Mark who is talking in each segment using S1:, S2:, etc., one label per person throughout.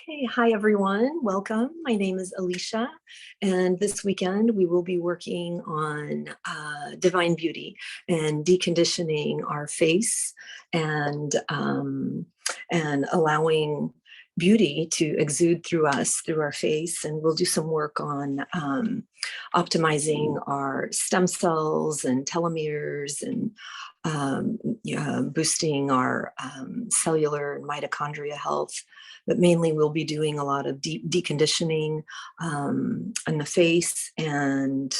S1: Okay, hi everyone, welcome. My name is Alicia, and this weekend we will be working on divine beauty and deconditioning our face and allowing beauty to exude through us, through our face. And we'll do some work on optimizing our stem cells and telomeres and boosting our cellular and mitochondria health. But mainly we'll be doing a lot of deep deconditioning in the face and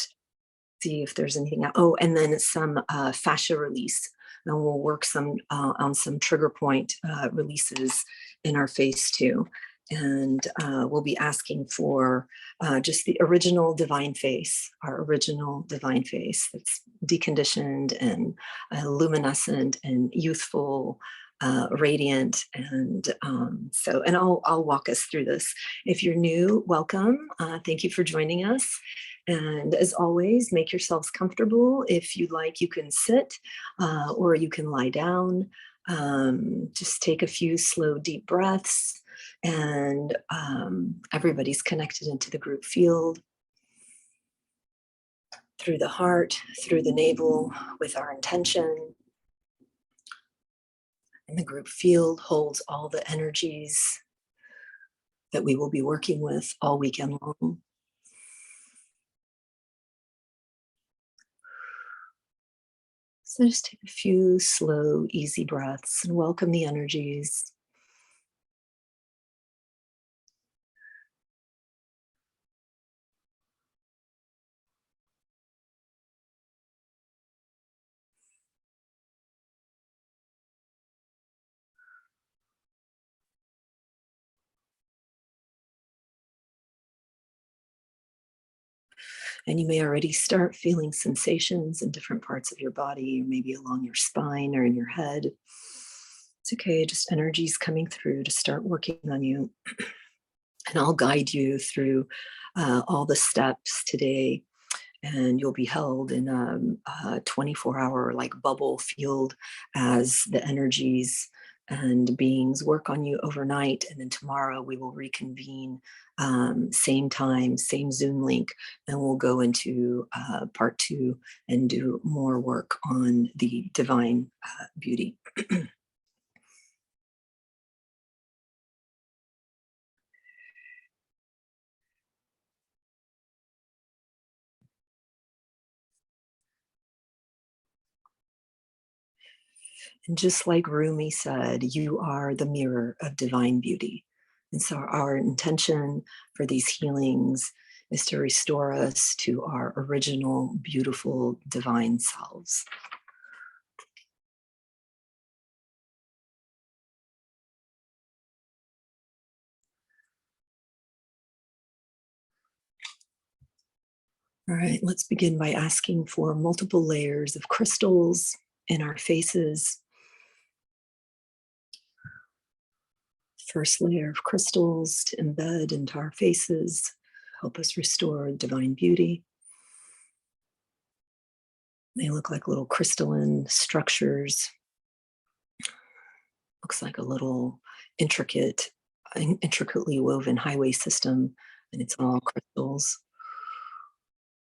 S1: see if there's anything. Oh, and then some fascia release. And we'll work on some trigger point releases in our face too. And we'll be asking for just the original divine face, our original divine face that's deconditioned and luminescent and youthful, radiant. And I'll walk us through this. If you're new, welcome. Thank you for joining us. And as always, make yourselves comfortable. If you'd like, you can sit or you can lie down. Just take a few slow, deep breaths. And everybody's connected into the group field through the heart, through the navel with our intention. And the group field holds all the energies that we will be working with all weekend long. So just take a few slow, easy breaths and welcome the energies. And you may already start feeling sensations in different parts of your body, or maybe along your spine or in your head. It's okay, just energies coming through to start working on you. And I'll guide you through all the steps today. And you'll be held in a 24-hour like bubble field as the energies and beings work on you overnight. And then tomorrow we will reconvene, same time, same Zoom link, and we'll go into part 2 and do more work on the divine beauty. And just like Rumi said, you are the mirror of divine beauty. And so our intention for these healings is to restore us to our original, beautiful, divine selves. All right, let's begin by asking for multiple layers of crystals in our faces. First layer of crystals to embed into our faces, help us restore divine beauty. They look like little crystalline structures. Looks like a little intricately woven highway system, and it's all crystals,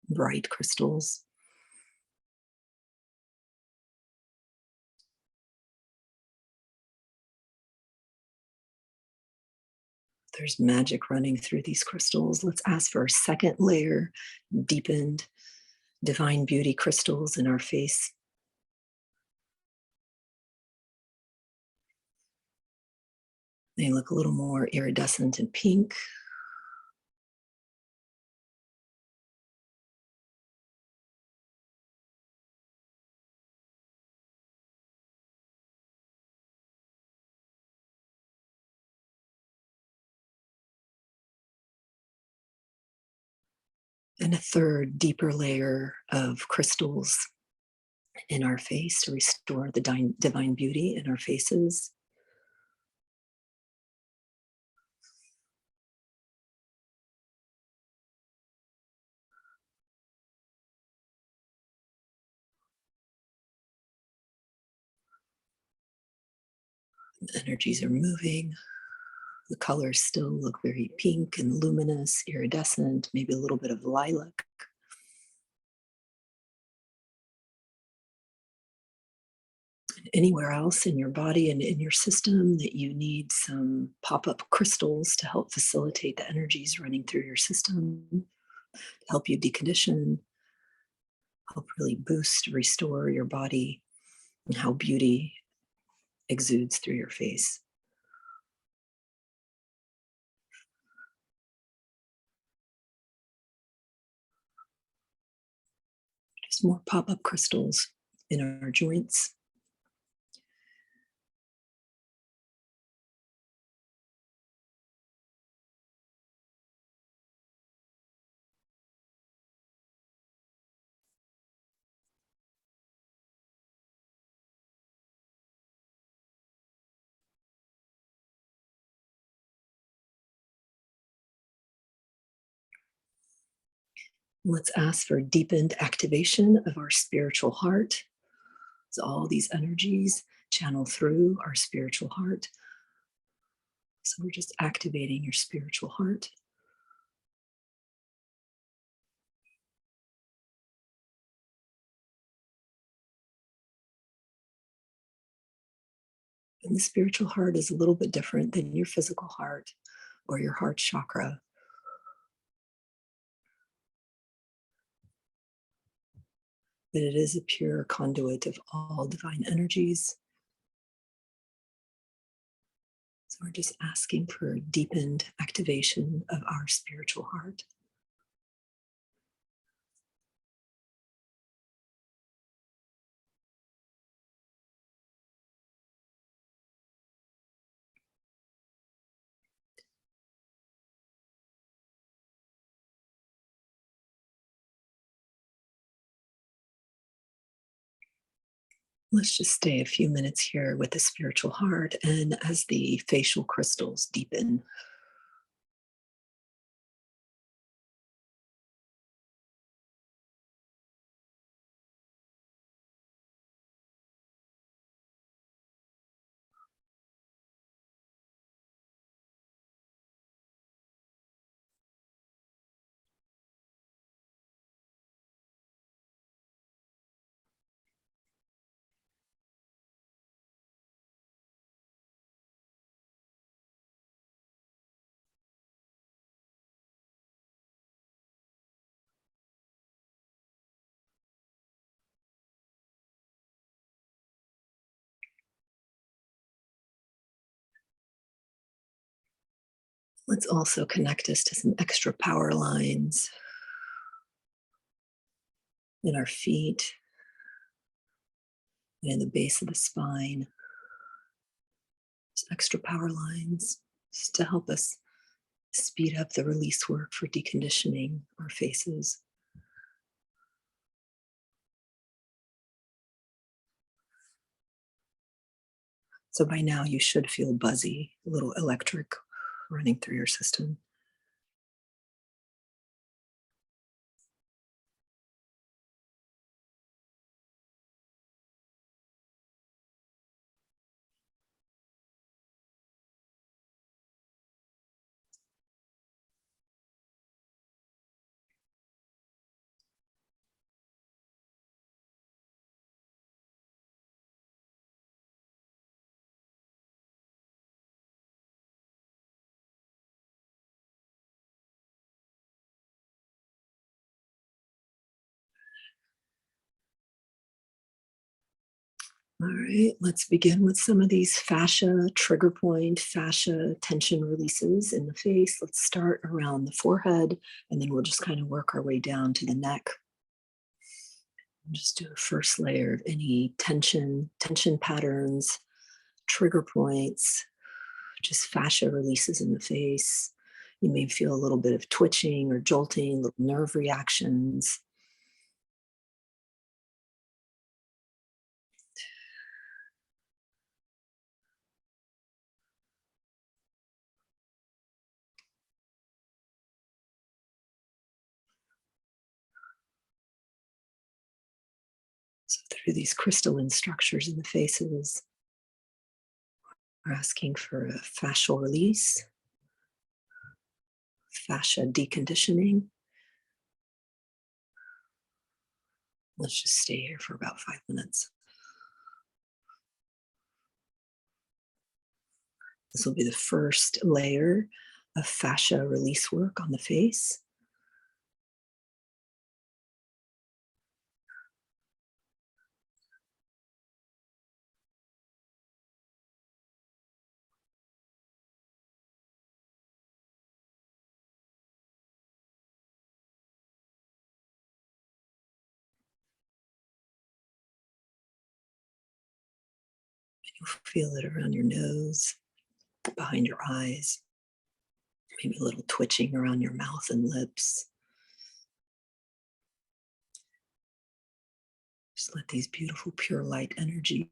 S1: bright crystals. There's magic running through these crystals. Let's ask for a second layer, deepened divine beauty crystals in our face. They look a little more iridescent and pink. And a third, deeper layer of crystals in our face to restore the divine beauty in our faces. The energies are moving, The colors still look very pink and luminous, iridescent, maybe a little bit of lilac. Anywhere else in your body and in your system that you need some pop-up crystals to help facilitate the energies running through your system, to help you decondition, help really boost, restore your body, and how beauty exudes through your face. Just more pop-up crystals in our joints. Let's ask for deepened activation of our spiritual heart. So all these energies channel through our spiritual heart. So we're just activating your spiritual heart. And the spiritual heart is a little bit different than your physical heart or your heart chakra. But it is a pure conduit of all divine energies. So we're just asking for deepened activation of our spiritual heart. Let's just stay a few minutes here with the spiritual heart, and as the facial crystals deepen, let's also connect us to some extra power lines in our feet and in the base of the spine. Just extra power lines just to help us speed up the release work for deconditioning our faces. So by now you should feel buzzy, a little electric running through your system. All right, let's begin with some of these fascia, trigger point, fascia tension releases in the face. Let's start around the forehead, and then we'll just kind of work our way down to the neck. And just do a first layer of any tension patterns, trigger points, just fascia releases in the face. You may feel a little bit of twitching or jolting, little nerve reactions. So through these crystalline structures in the faces, we're asking for a fascial release. fascia deconditioning. Let's just stay here for about 5 minutes. This will be the first layer of fascia release work on the face. You'll feel it around your nose, behind your eyes, maybe a little twitching around your mouth and lips. Just let these beautiful pure light energies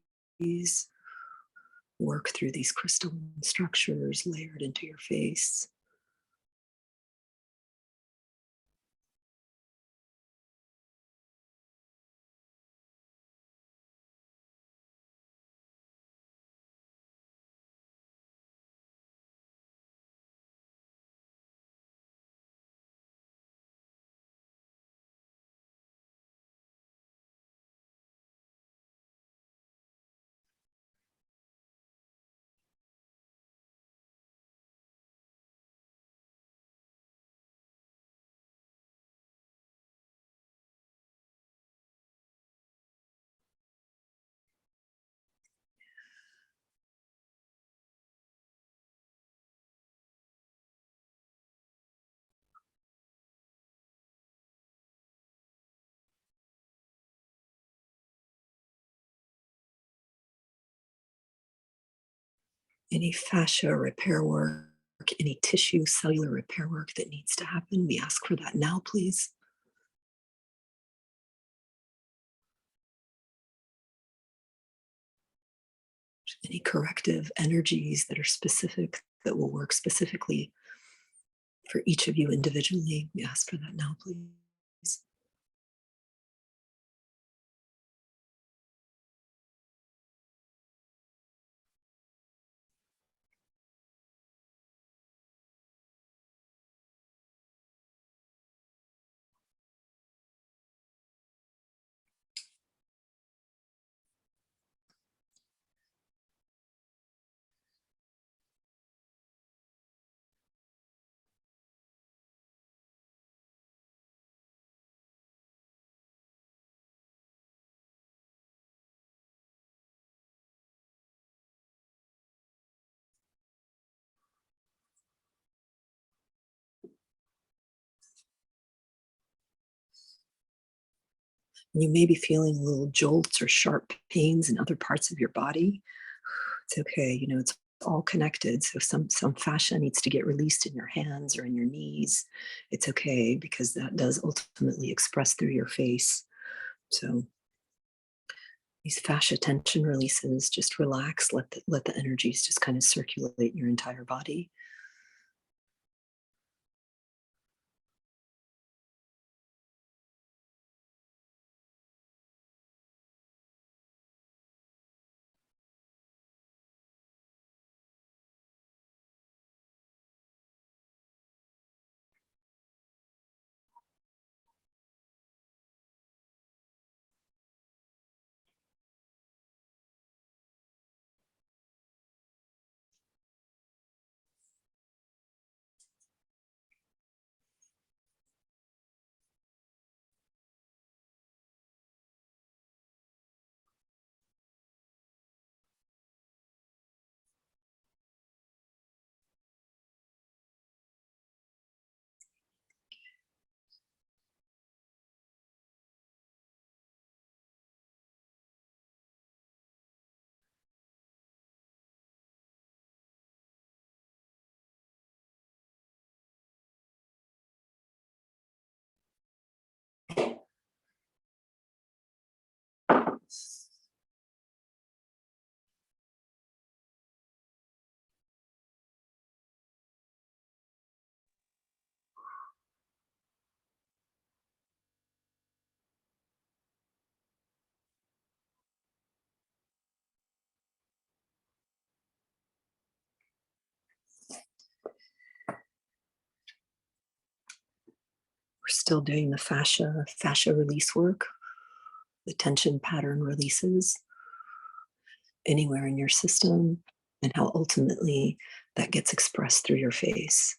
S1: work through these crystalline structures layered into your face. Any fascia repair work, any tissue cellular repair work that needs to happen, we ask for that now, please. Any corrective energies that are specific, that will work specifically for each of you individually, we ask for that now, please. You may be feeling little jolts or sharp pains in other parts of your body. It's okay, it's all connected. So some fascia needs to get released in your hands or in your knees. It's okay because that does ultimately express through your face. So these fascia tension releases, just relax, let the energies just kind of circulate in your entire body. still doing the fascia release work, the tension pattern releases anywhere in your system, and how ultimately that gets expressed through your face.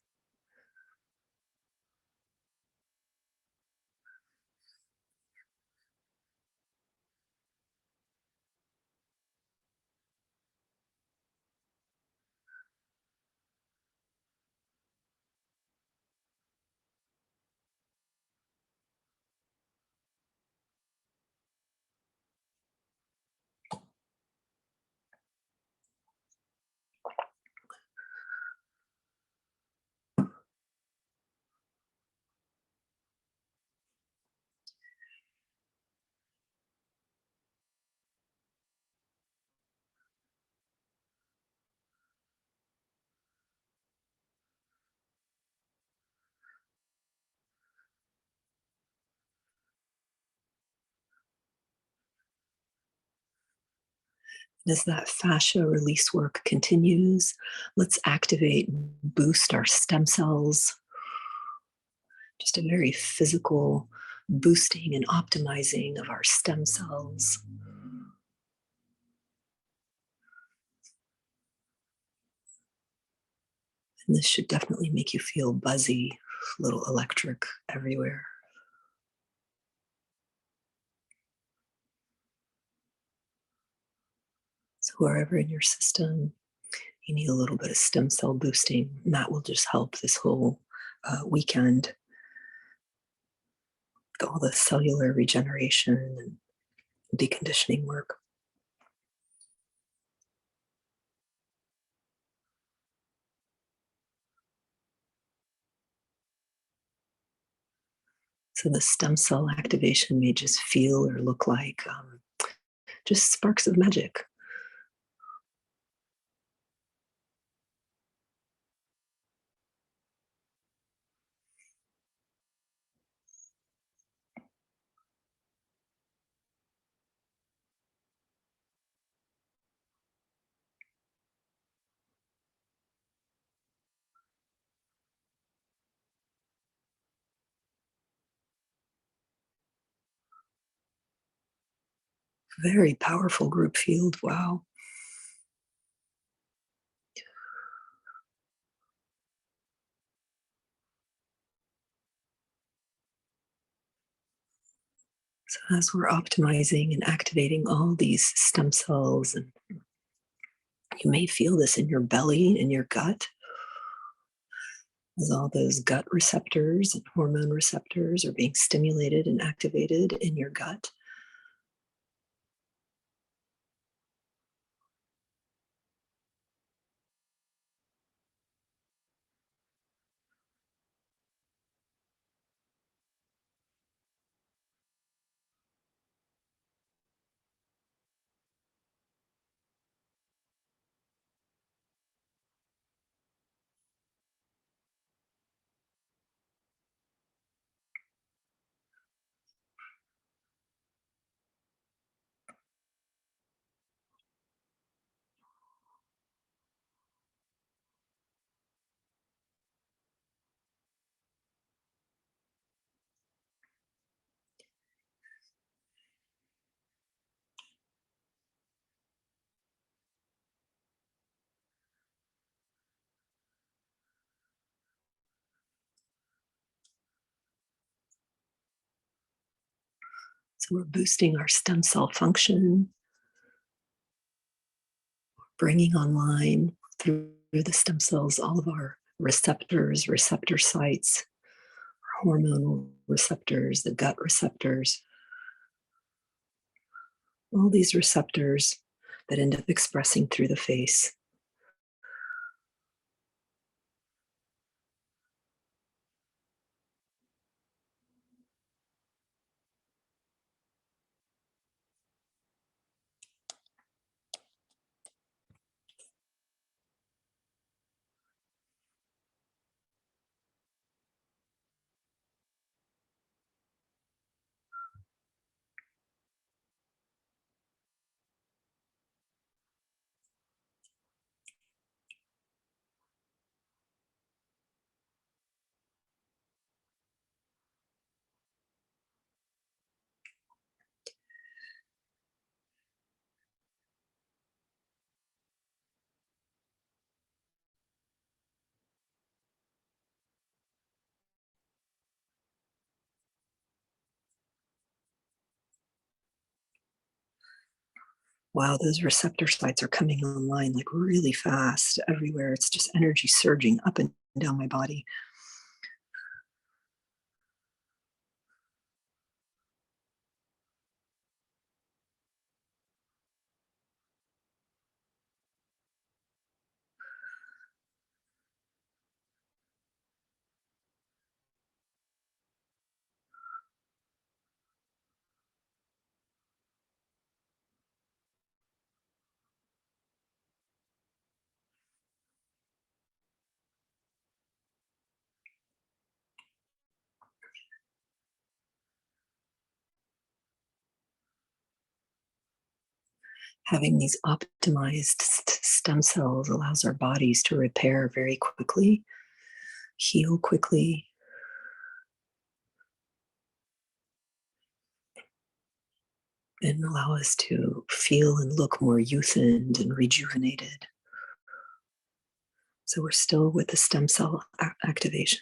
S1: And as that fascia release work continues, let's activate and boost our stem cells. Just a very physical boosting and optimizing of our stem cells. And this should definitely make you feel buzzy, a little electric everywhere. So wherever in your system you need a little bit of stem cell boosting, and that will just help this whole weekend with all the cellular regeneration and deconditioning work. So the stem cell activation may just feel or look like just sparks of magic. Very powerful group field. Wow. So as we're optimizing and activating all these stem cells, and you may feel this in your belly, in your gut, as all those gut receptors and hormone receptors are being stimulated and activated in your gut. So we're boosting our stem cell function, bringing online through the stem cells all of our receptors, receptor sites, hormonal receptors, the gut receptors, all these receptors that end up expressing through the face. Wow, those receptor sites are coming online like really fast everywhere. It's just energy surging up and down my body. Having these optimized stem cells allows our bodies to repair very quickly, heal quickly, and allow us to feel and look more youthened and rejuvenated. So we're still with the stem cell activation.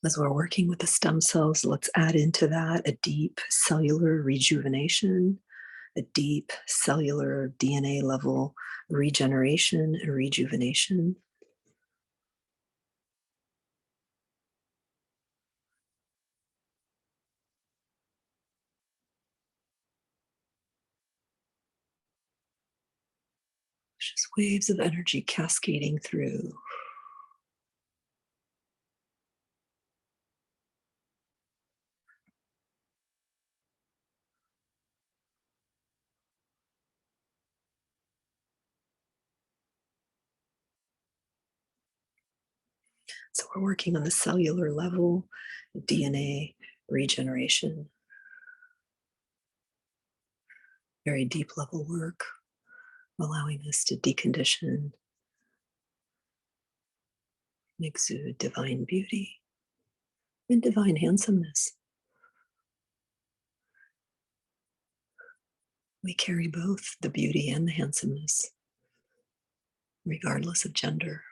S1: As we're working with the stem cells, let's add into that a deep cellular rejuvenation, a deep cellular DNA level regeneration and rejuvenation. Just waves of energy cascading through. So we're working on the cellular level, DNA regeneration, very deep level work, allowing us to decondition and exude divine beauty and divine handsomeness. We carry both the beauty and the handsomeness, regardless of gender.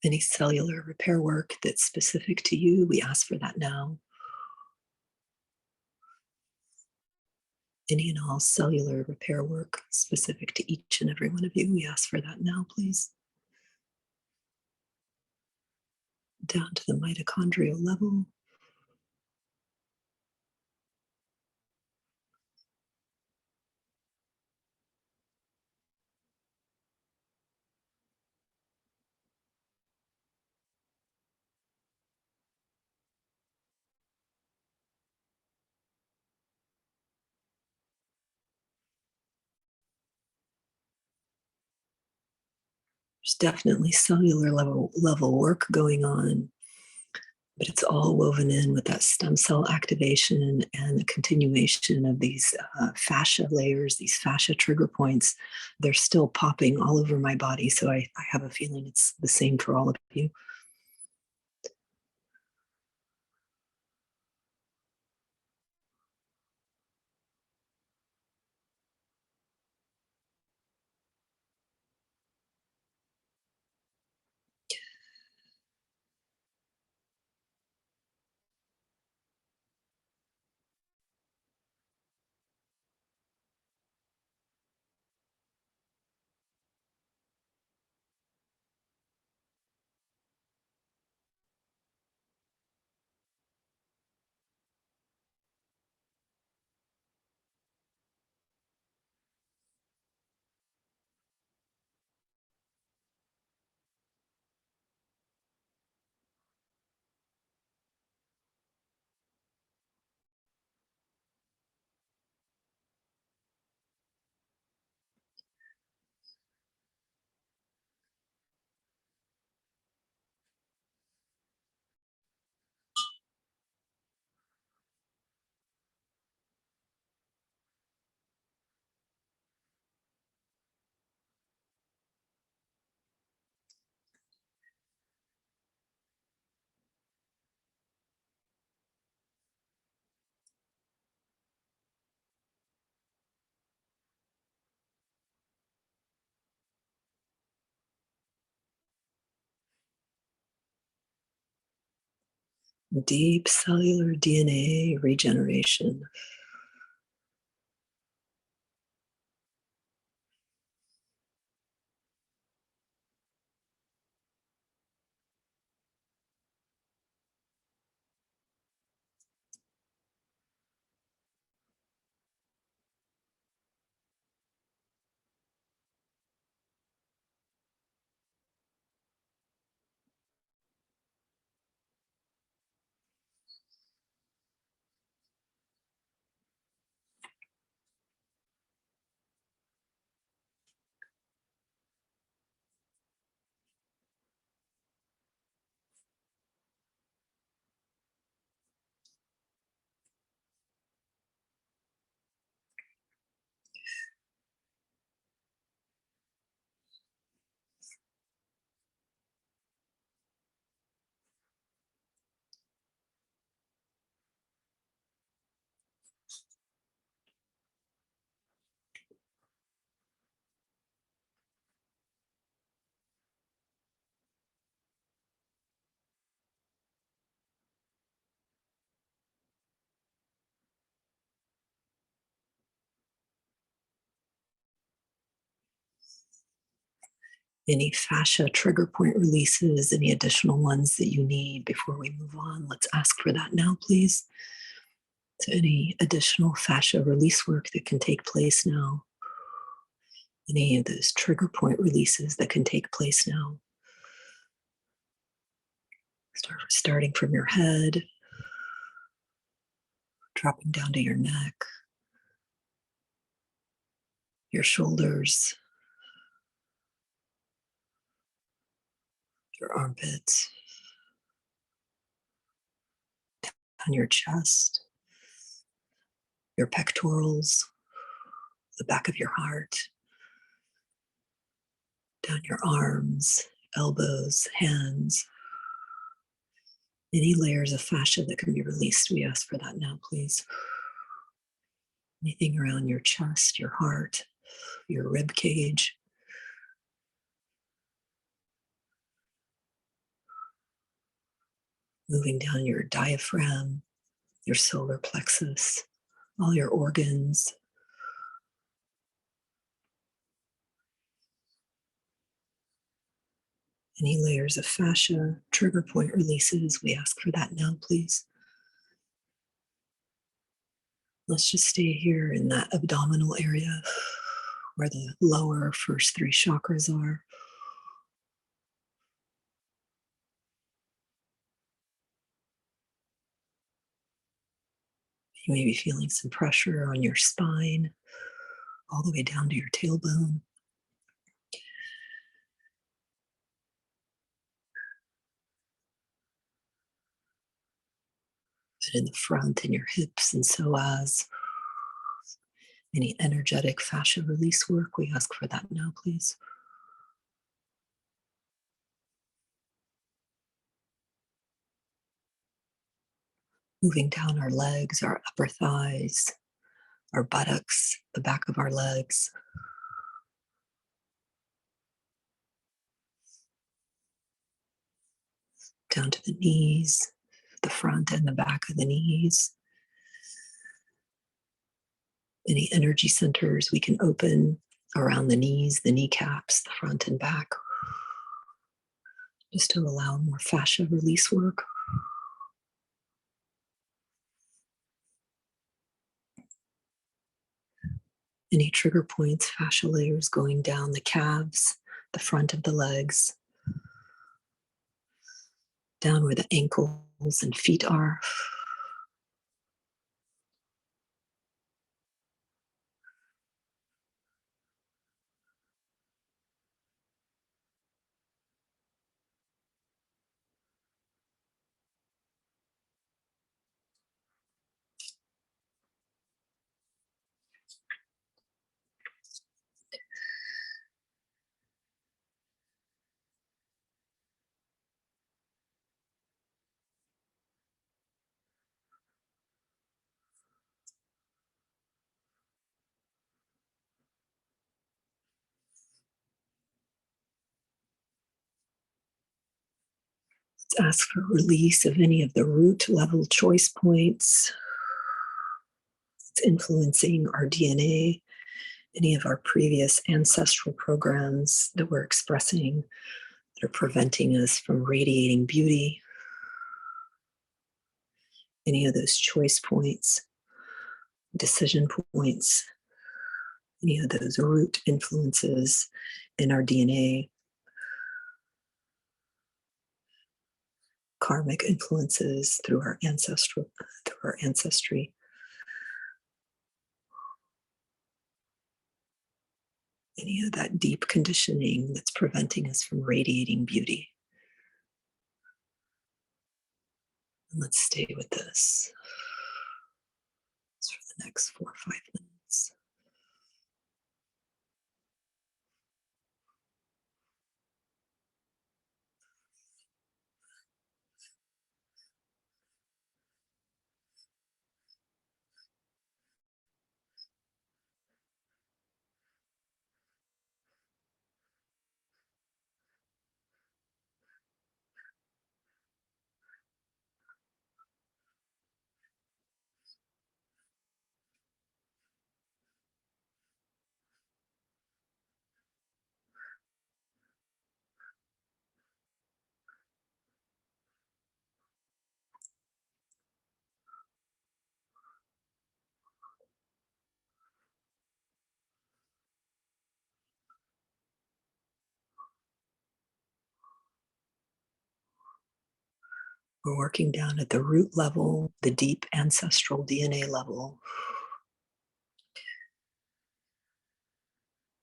S1: Any cellular repair work that's specific to you, we ask for that now. Any and all cellular repair work specific to each and every one of you, we ask for that now, please. Down to the mitochondrial level, There's definitely cellular level work going on, but it's all woven in with that stem cell activation and the continuation of these fascia layers, these fascia trigger points. They're still popping all over my body. So I have a feeling it's the same for all of you. Deep cellular DNA regeneration. Any fascia trigger point releases, any additional ones that you need before we move on, let's ask for that now, please. So any additional fascia release work that can take place now, any of those trigger point releases that can take place now. Starting from your head, dropping down to your neck, your shoulders, your armpits, on your chest, your pectorals, the back of your heart, down your arms, elbows, hands, any layers of fascia that can be released. We ask for that now, please. Anything around your chest, your heart, your rib cage, moving down your diaphragm, your solar plexus, all your organs. Any layers of fascia, trigger point releases, we ask for that now, please. Let's just stay here in that abdominal area where the lower first three chakras are. You may be feeling some pressure on your spine, all the way down to your tailbone. And in the front, in your hips and psoas, any energetic fascia release work, we ask for that now, please. Moving down our legs, our upper thighs, our buttocks, the back of our legs. Down to the knees, the front and the back of the knees. Any energy centers we can open around the knees, the kneecaps, the front and back, just to allow more fascia release work. Any trigger points, fascia layers going down the calves, the front of the legs, down where the ankles and feet are. Let's ask for release of any of the root level choice points. It's influencing our DNA, any of our previous ancestral programs that we're expressing that are preventing us from radiating beauty. Any of those choice points, decision points, any of those root influences in our DNA, karmic influences through our ancestry. Any of that deep conditioning that's preventing us from radiating beauty. And let's stay with this for the next 4 or 5 minutes. We're working down at the root level, the deep ancestral DNA level,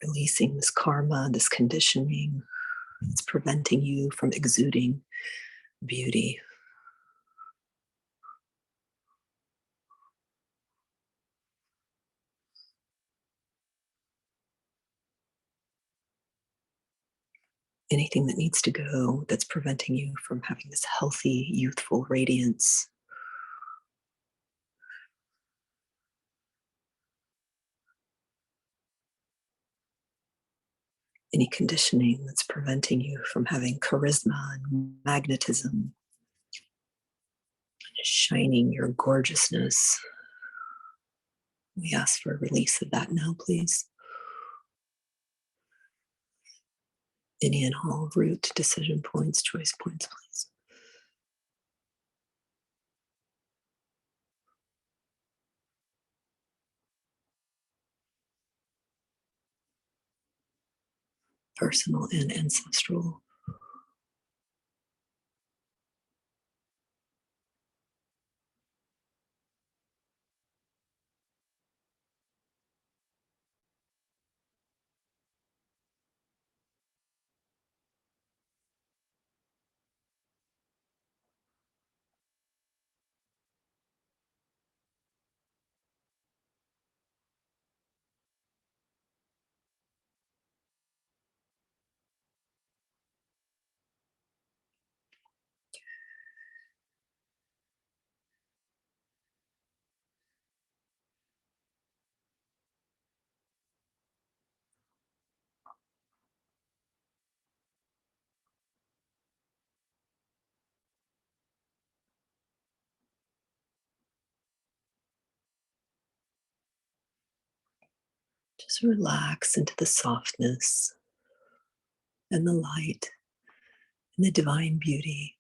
S1: releasing this karma, this conditioning that's preventing you from exuding beauty. Anything that needs to go that's preventing you from having this healthy, youthful radiance. Any conditioning that's preventing you from having charisma and magnetism, shining your gorgeousness. We ask for a release of that now, please. Any and all root decision points, choice points, please. Personal and ancestral. Just relax into the softness and the light and the divine beauty.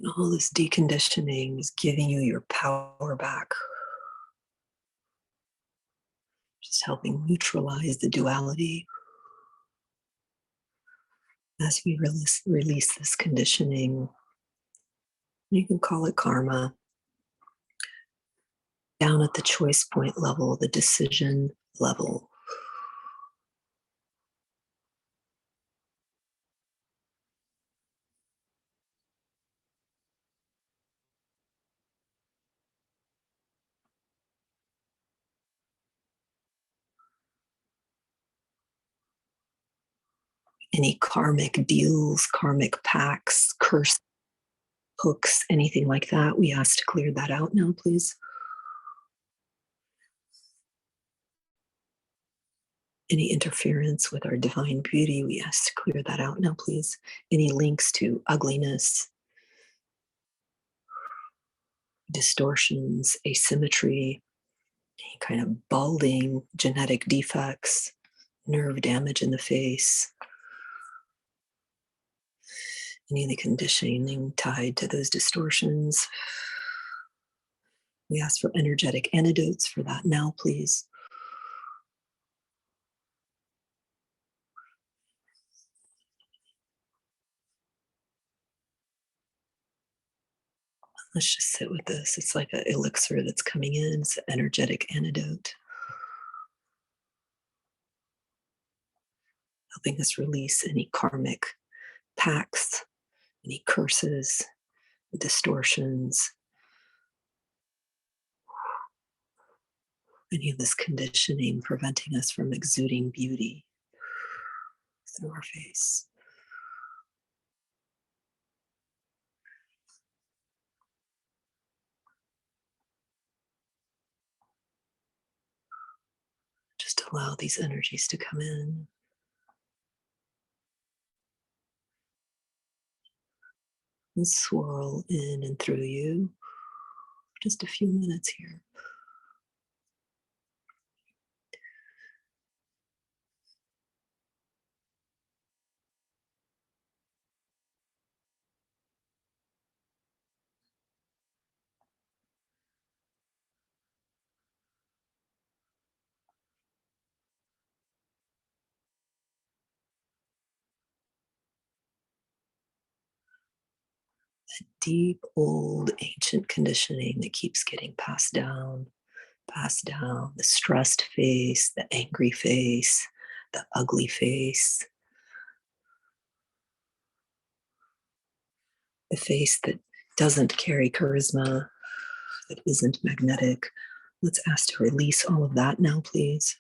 S1: And all this deconditioning is giving you your power back, just helping neutralize the duality as we release this conditioning. You can call it karma. Down at the choice point level, the decision level. Any karmic deals, karmic pacts, curse hooks, anything like that, we ask to clear that out now, please. Any interference with our divine beauty, we ask to clear that out now, please. Any links to ugliness, distortions, asymmetry, any kind of balding, genetic defects, nerve damage in the face, any of the conditioning tied to those distortions. We ask for energetic antidotes for that now, please. Let's just sit with this. It's like an elixir that's coming in. It's an energetic antidote, helping us release any karmic pacts, any curses, distortions, any of this conditioning preventing us from exuding beauty through our face. Just allow these energies to come in and swirl in and through you for just a few minutes here. Deep, old, ancient conditioning that keeps getting passed down, the stressed face, the angry face, the ugly face, the face that doesn't carry charisma, that isn't magnetic. Let's ask to release all of that now, please.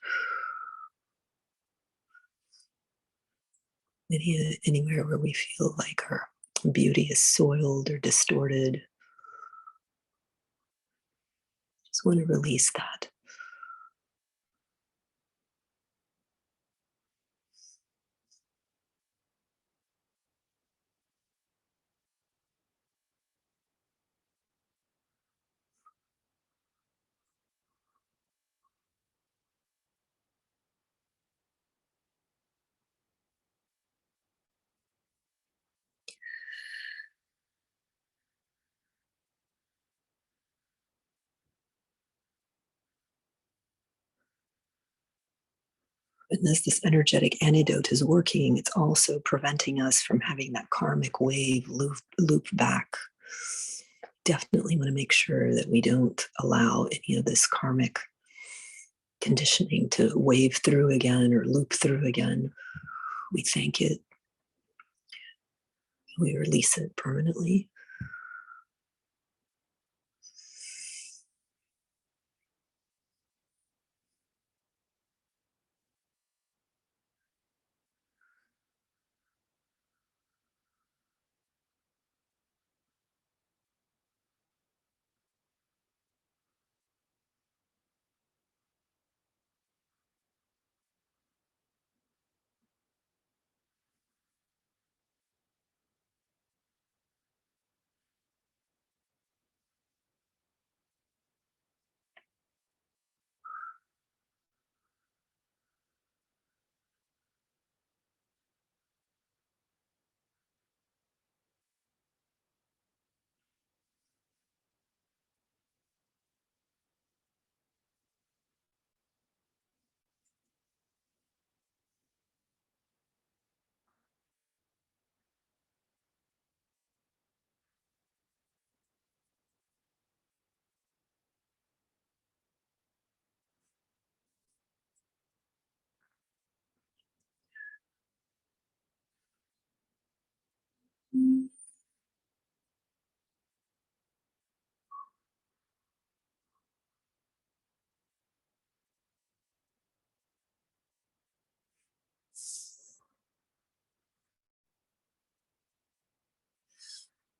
S1: Anywhere where we feel like our beauty is soiled or distorted, just want to release that. And as this energetic antidote is working, it's also preventing us from having that karmic wave loop back. Definitely want to make sure that we don't allow any of this karmic conditioning to wave through again or loop through again. We thank it. We release it permanently.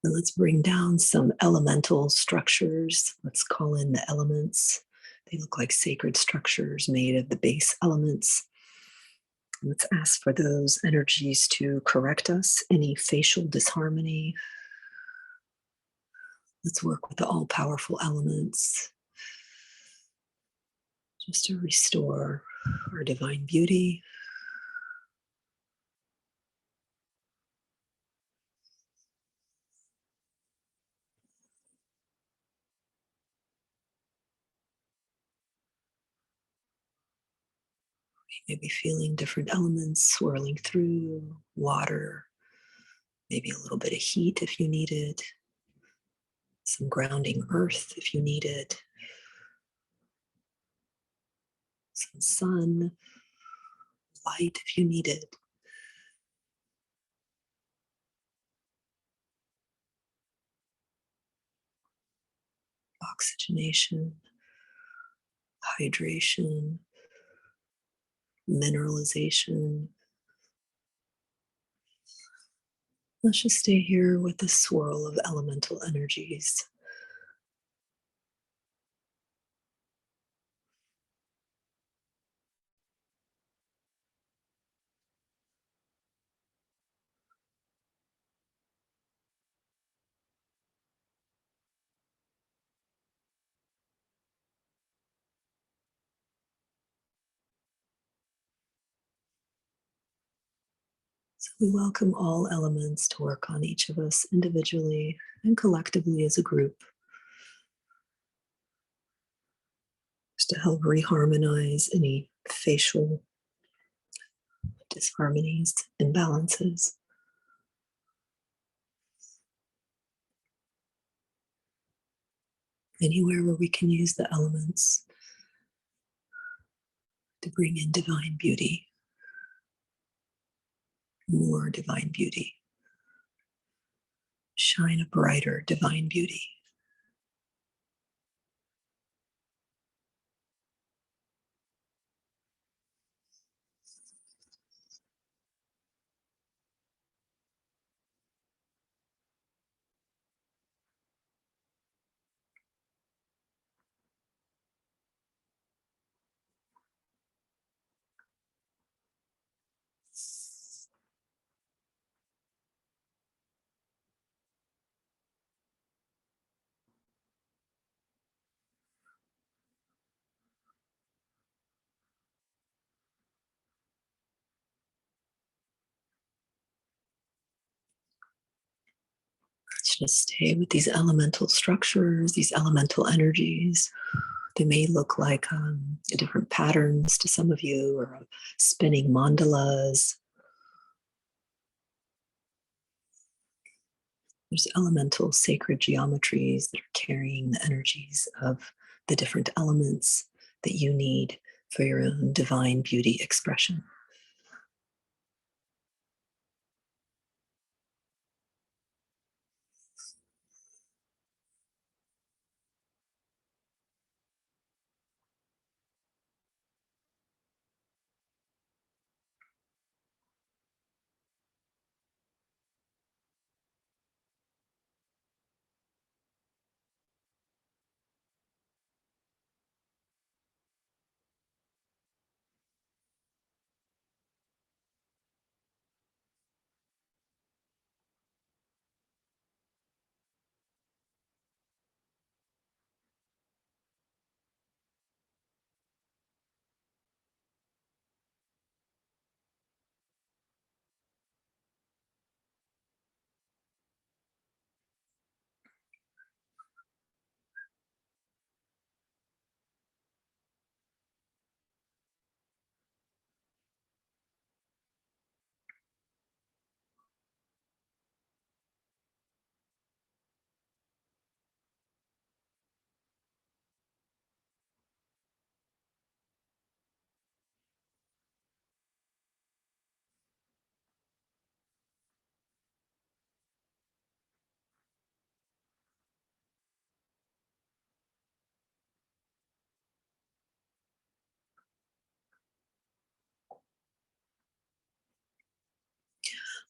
S1: And let's bring down some elemental structures. Let's call in the elements. They look like sacred structures made of the base elements. Let's ask for those energies to correct us, any facial disharmony. Let's work with the all-powerful elements just to restore our divine beauty. Maybe feeling different elements swirling through, water, maybe a little bit of heat if you need it, some grounding earth if you need it, some sun, light if you need it. Oxygenation, hydration, mineralization. Let's just stay here with the swirl of elemental energies. So we welcome all elements to work on each of us individually and collectively as a group, just to help reharmonize any facial disharmonies, imbalances. Anywhere where we can use the elements to bring in divine beauty, more divine beauty, shine a brighter divine beauty. Let's just stay with these elemental structures, these elemental energies, They may look like different patterns to some of you, or spinning mandalas. There's elemental sacred geometries that are carrying the energies of the different elements that you need for your own divine beauty expression.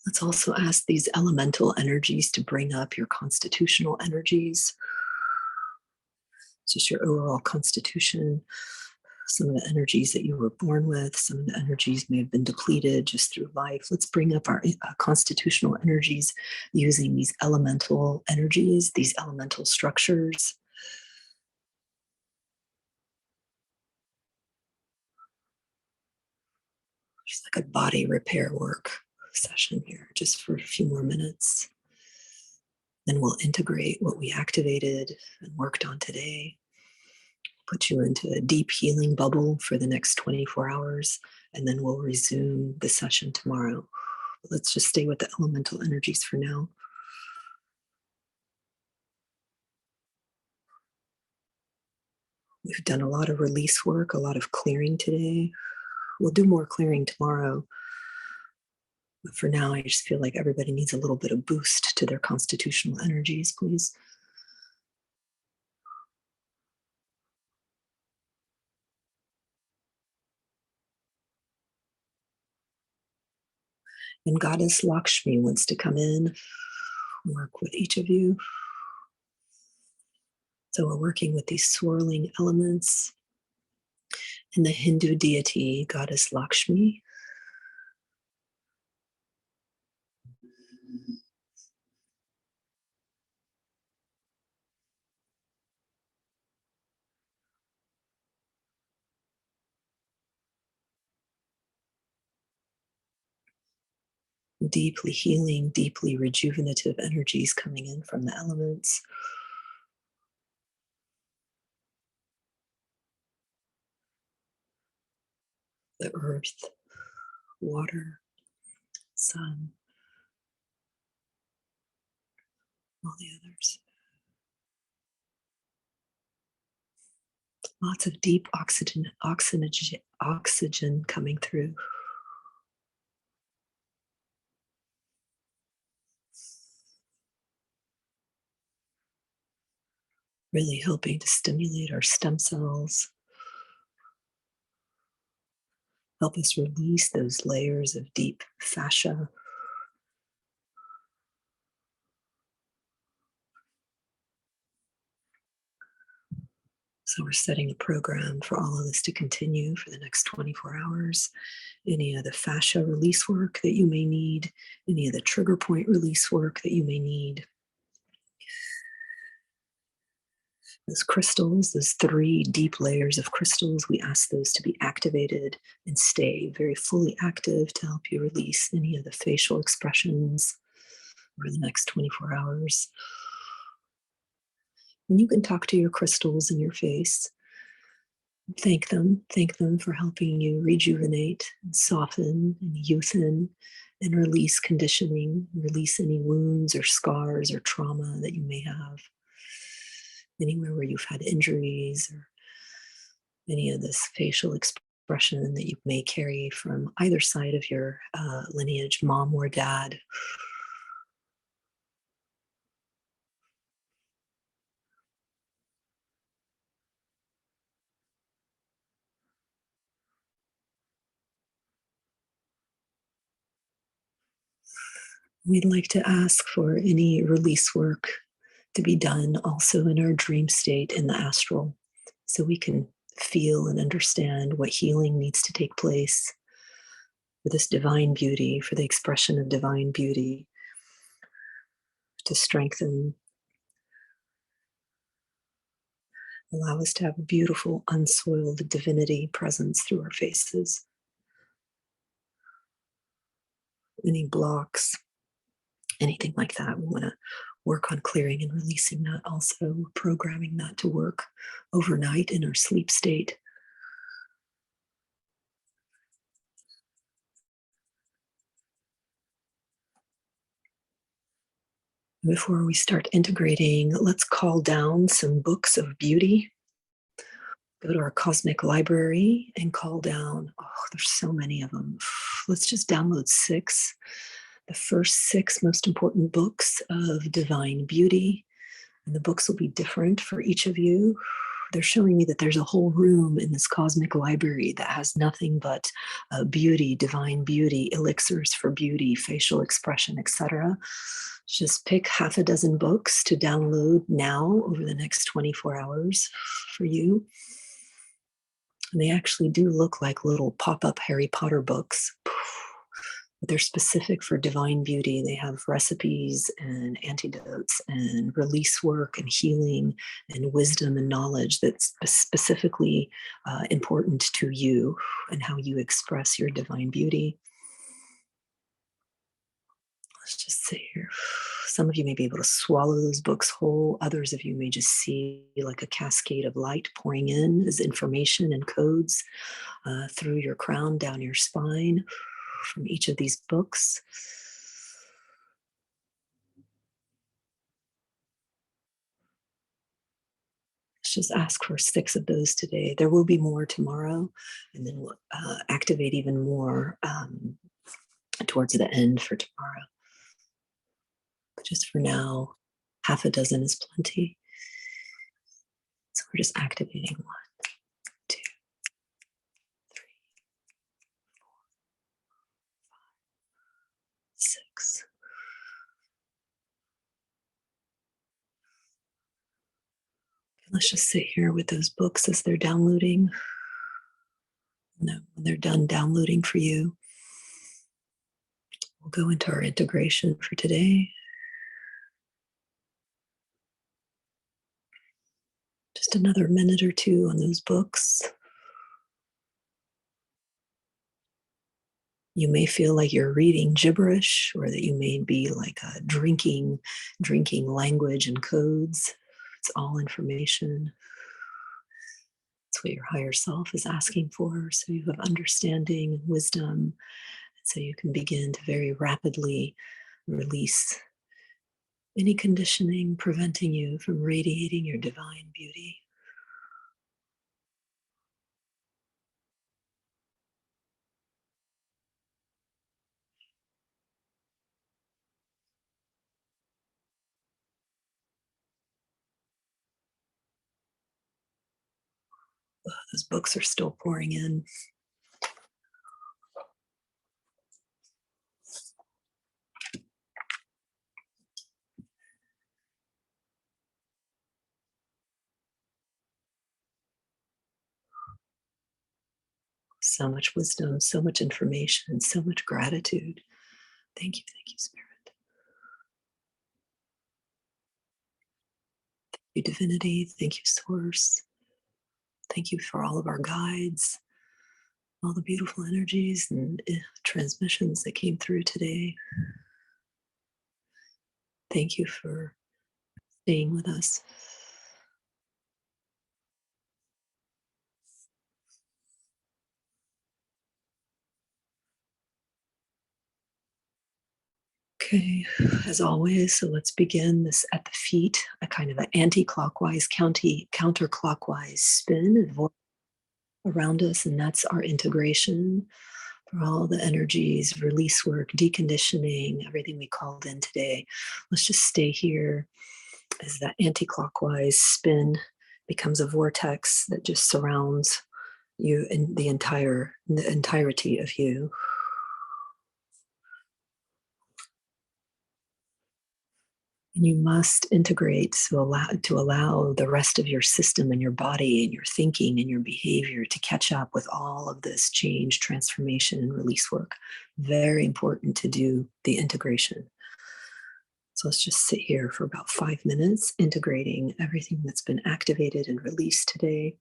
S1: Let's also ask these elemental energies to bring up your constitutional energies, just your overall constitution, some of the energies that you were born with, some of the energies may have been depleted just through life. Let's bring up our constitutional energies using these elemental energies, these elemental structures. Just like a body repair work session here, just for a few more minutes. Then we'll integrate what we activated and worked on today, put you into a deep healing bubble for the next 24 hours, and then we'll resume the session tomorrow. But let's just stay with the elemental energies for now. We've done a lot of release work, a lot of clearing today. We'll do more clearing tomorrow. But for now, I just feel like everybody needs a little bit of boost to their constitutional energies, please. And Goddess Lakshmi wants to come in, work with each of you. So we're working with these swirling elements. And the Hindu deity, Goddess Lakshmi, deeply healing, deeply rejuvenative energies coming in from the elements. The earth, water, sun, all the others. Lots of deep oxygen coming through. Really helping to stimulate our stem cells, help us release those layers of deep fascia. So we're setting a program for all of this to continue for the next 24 hours. Any of the fascia release work that you may need, any of the trigger point release work that you may need. Those crystals, those 3 deep layers of crystals, we ask those to be activated and stay very fully active to help you release any of the facial expressions over the next 24 hours. And you can talk to your crystals in your face. Thank them for helping you rejuvenate and soften and youthen and release conditioning, release any wounds or scars or trauma that you may have anywhere where you've had injuries or any of this facial expression that you may carry from either side of your lineage, mom or dad. We'd like to ask for any release work to be done also in our dream state in the astral, so we can feel and understand what healing needs to take place for this divine beauty, for the expression of divine beauty, to strengthen, allow us to have a beautiful, unsoiled divinity presence through our faces. Any blocks, anything like that, we want to work on clearing and releasing that also, programming that to work overnight in our sleep state. Before we start integrating, let's call down some books of beauty. Go to our cosmic library and call down, oh, there's so many of them. Let's just download 6. The first 6 most important books of divine beauty. And the books will be different for each of you. They're showing me that there's a whole room in this cosmic library that has nothing but beauty, divine beauty, elixirs for beauty, facial expression, etc. Just pick half a dozen books to download now over the next 24 hours for you. And they actually do look like little pop-up Harry Potter books. But they're specific for divine beauty. They have recipes and antidotes and release work and healing and wisdom and knowledge that's specifically important to you and how you express your divine beauty. Let's just say here, some of you may be able to swallow those books whole. Others of you may just see like a cascade of light pouring in as information and codes through your crown, down your spine from each of these books. Let's just ask for 6 of those today. There will be more tomorrow, and then we'll activate even more towards the end for tomorrow. But just for now, half a dozen is plenty. So we're just activating 1, 2, 3, 6. Let's just sit here with those books as they're downloading. And then when they're done downloading for you, we'll go into our integration for today. Just another minute or 2 on those books. You may feel like you're reading gibberish, or that you may be like drinking language and codes. It's all information. It's what your higher self is asking for. So you have understanding and wisdom. So you can begin to very rapidly release any conditioning preventing you from radiating your divine beauty. Those books are still pouring in. So much wisdom, so much information, so much gratitude. Thank you, Spirit. Thank you, Divinity. Thank you, Source. Thank you for all of our guides, all the beautiful energies and transmissions that came through today. Thank you for staying with us. Okay, as always, so let's begin this at the feet, a kind of an anti-clockwise, counterclockwise spin around us, and that's our integration for all the energies, release work, deconditioning, everything we called in today. Let's just stay here as that anti-clockwise spin becomes a vortex that just surrounds you and the entirety of you. And you must integrate to allow the rest of your system and your body and your thinking and your behavior to catch up with all of this change, transformation, and release work. Very important to do the integration. So let's just sit here for about 5 minutes, integrating everything that's been activated and released today.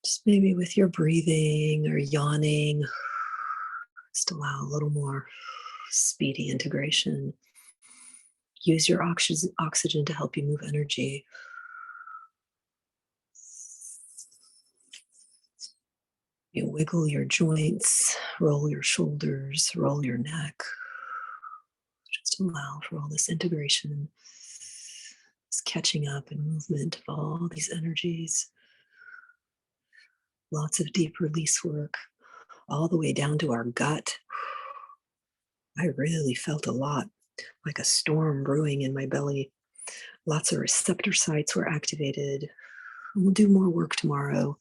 S1: Just maybe with your breathing or yawning, just allow a little more speedy integration. Use your oxygen to help you move energy. You wiggle your joints, roll your shoulders, roll your neck. Just allow for all this integration, this catching up and movement of all these energies. Lots of deep release work, all the way down to our gut. I really felt a lot, like a storm brewing in my belly. Lots of receptor sites were activated. We'll do more work tomorrow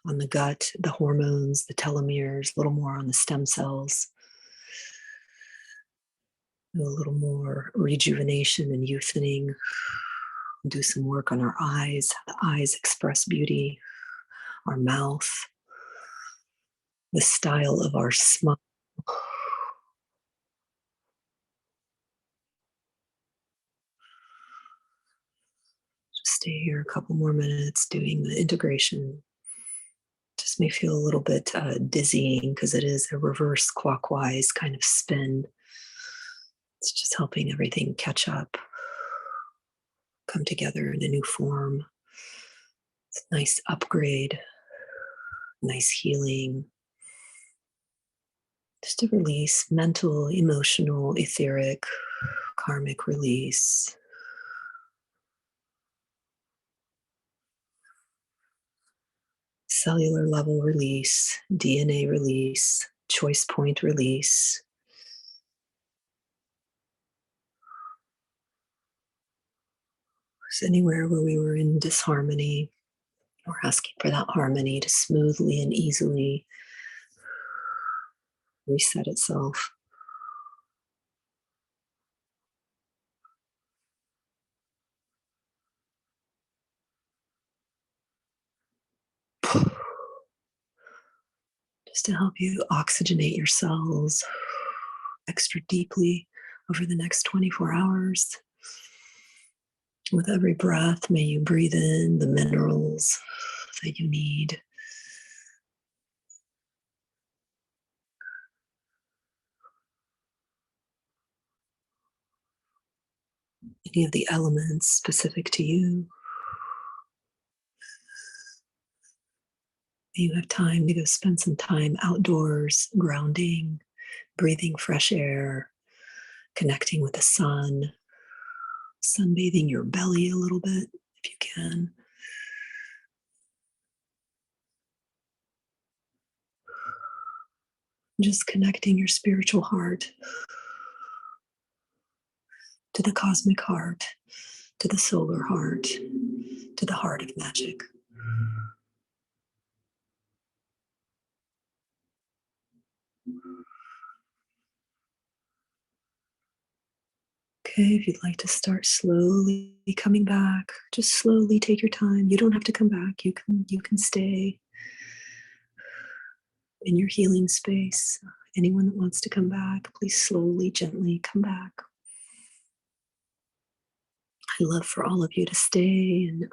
S1: on the gut, the hormones, the telomeres, a little more on the stem cells, do a little more rejuvenation and youthening. Do some work on our eyes, how the eyes express beauty, our mouth, the style of our smile. Just stay here a couple more minutes doing the integration. Just may feel a little bit dizzying because it is a reverse clockwise kind of spin. It's just helping everything catch up, come together in a new form. It's a nice upgrade, nice healing. Just a release, mental, emotional, etheric, karmic release. Cellular level release, DNA release, choice point release. So anywhere where we were in disharmony, we're asking for that harmony to smoothly and easily reset itself. Just to help you oxygenate your cells extra deeply over the next 24 hours. With every breath, may you breathe in the minerals that you need. Any of the elements specific to you. You have time to go spend some time outdoors, grounding, breathing fresh air, connecting with the sun, sunbathing your belly a little bit if you can. Just connecting your spiritual heart to the cosmic heart, to the solar heart, to the heart of magic. Okay, if you'd like to start slowly coming back, just slowly take your time. You don't have to come back. You can stay. in your healing space. Anyone that wants to come back, please slowly, gently come back. I'd love for all of you to stay and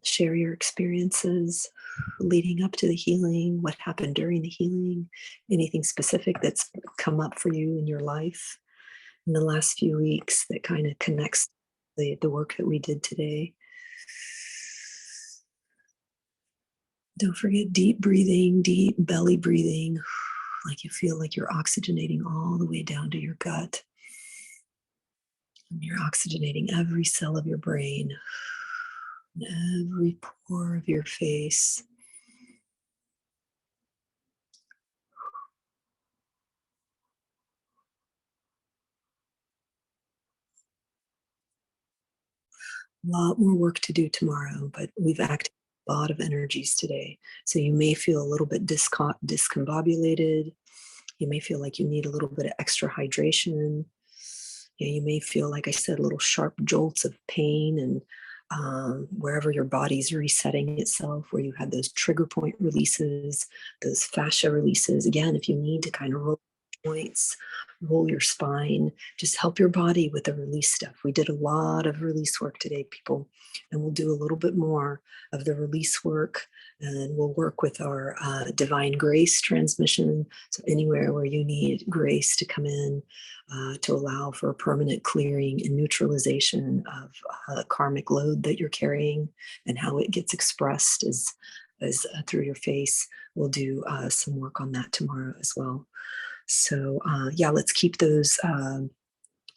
S1: share your experiences leading up to the healing, what happened during the healing, anything specific that's come up for you in your life in the last few weeks that kind of connects the work that we did today. Don't forget deep breathing, deep belly breathing, like you feel like you're oxygenating all the way down to your gut. And you're oxygenating every cell of your brain, and every pore of your face. A lot more work to do tomorrow, but we've activated a lot of energies today. So you may feel a little bit discombobulated. You may feel like you need a little bit of extra hydration. You may feel, like I said, little sharp jolts of pain and wherever your body's resetting itself, where you had those trigger point releases, those fascia releases. Again, if you need to kind of roll joints, roll your spine, just help your body with the release stuff. We did a lot of release work today, people, and we'll do a little bit more of the release work, and we'll work with our divine grace transmission. So anywhere where you need grace to come in, to allow for a permanent clearing and neutralization of a karmic load that you're carrying and how it gets expressed as through your face. We'll do some work on that tomorrow as well. So yeah, let's keep those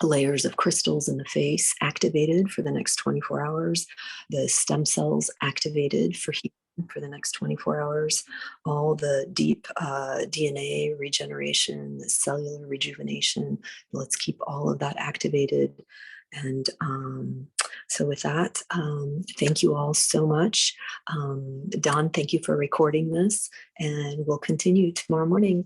S1: layers of crystals in the face activated for the next 24 hours, the stem cells activated for healing for the next 24 hours, all the deep DNA regeneration, the cellular rejuvenation. Let's keep all of that activated. And so with that, thank you all so much. Don, thank you for recording this, and we'll continue tomorrow morning.